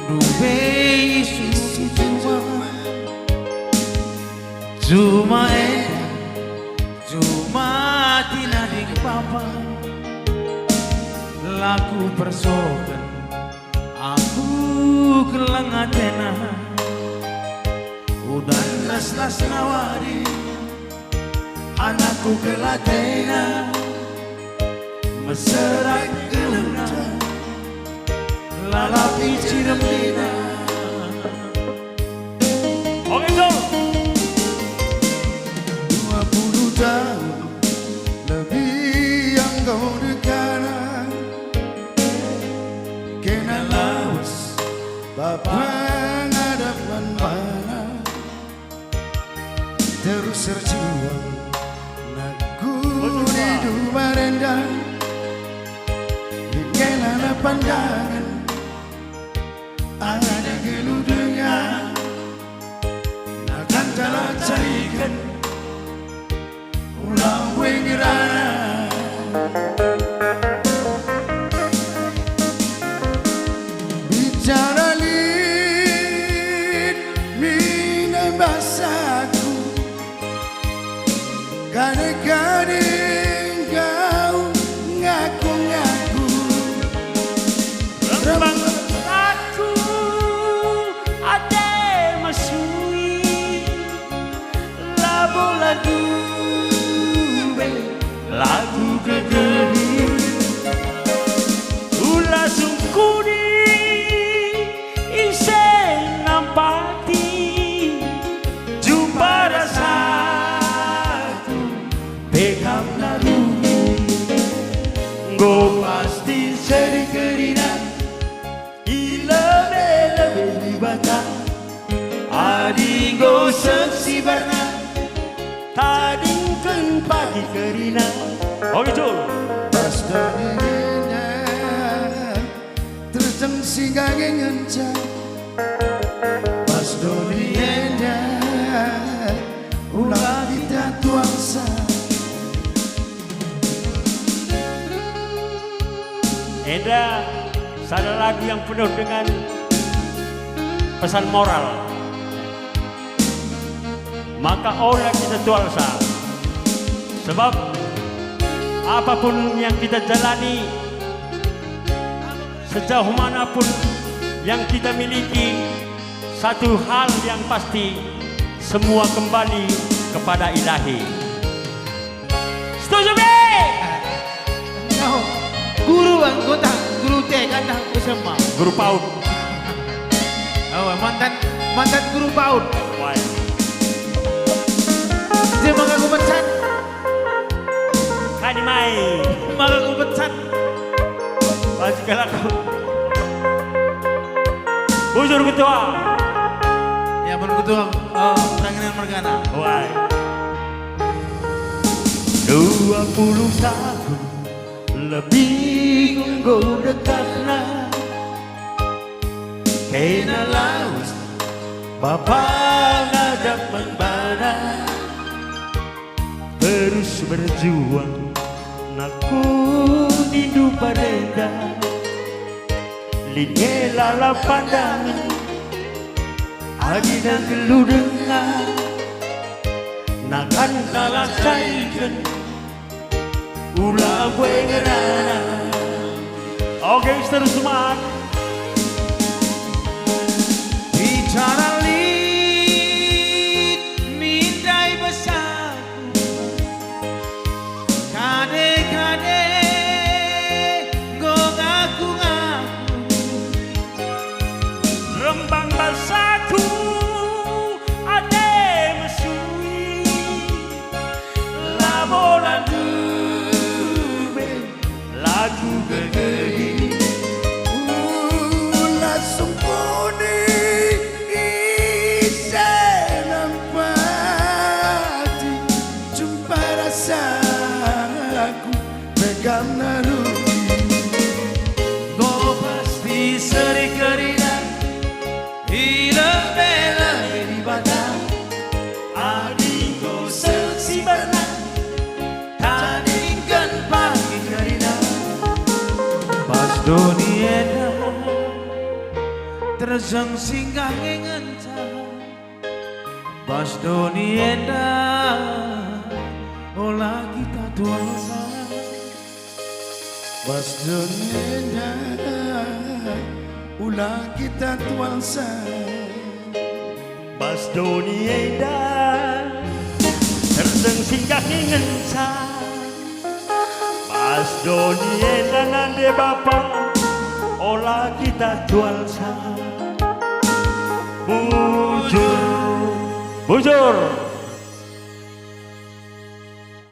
Dubai cuma cuma tinadik papa laku persokan aku kelengatena udah las nawari anakku kelatena meserak gelena lalapi ciremina. Oke go. 20 tahun lebih yang kau dekat kena lawas bapak hadapan mana terus berjuang naku hidup merendang di kelana pandangan ada geludengan akan telah carikan ulang wengerana bicara lid mina basaku kadang-kadang kau ngaku-ngaku Rembang aku ade masui labu lagu kegeri ulah sungkuni isen nampati jumpa rasaku bekam narumi go pasti seri kerinan ilebe libata adi go seksi barna tadingkan pagi kerina. Oh gitu. pas darinya terjang singa ngencang pas darinya ulah kita tuangsa Eda satu lagu yang penuh dengan pesan moral. Maka oleh kita tuangsa. Sebab apapun yang kita jalani, sejauh manapun yang kita miliki, satu hal yang pasti, semua kembali kepada Ilahi. Setuju be? Kau guru anggota guru TK dah bersama Guru PAUD. oh mantan guru PAUD Wah, dia mengaku pecat kan main. mengaku pecat Baju kau. Bujur ketua. ya ketua Ranginan Mergana Wah. 20 tahun lebih kau dekatna kena laus bapak hadapan bana terus berjuang naku hidup parenda linela la pandangan adi dan geludengan nakan kalah caikan ulah wengerana. Oke, terus semangat. bicara lid mindai besaku kade-kade go ngaku-ngaku Rembang basaku ade mesui labolan dube lagu gegeri ulah sempuni ise nampati jumpa rasaku pegang narumi go pasti seri kerinan terseng singgah ngenca Bas doni enda olah kita tuasa Bas doni enda ulah kita tuasa Bas doni enda terseng singgah ngenca Bas doni enda nande bapa olah kita tuasa Bujur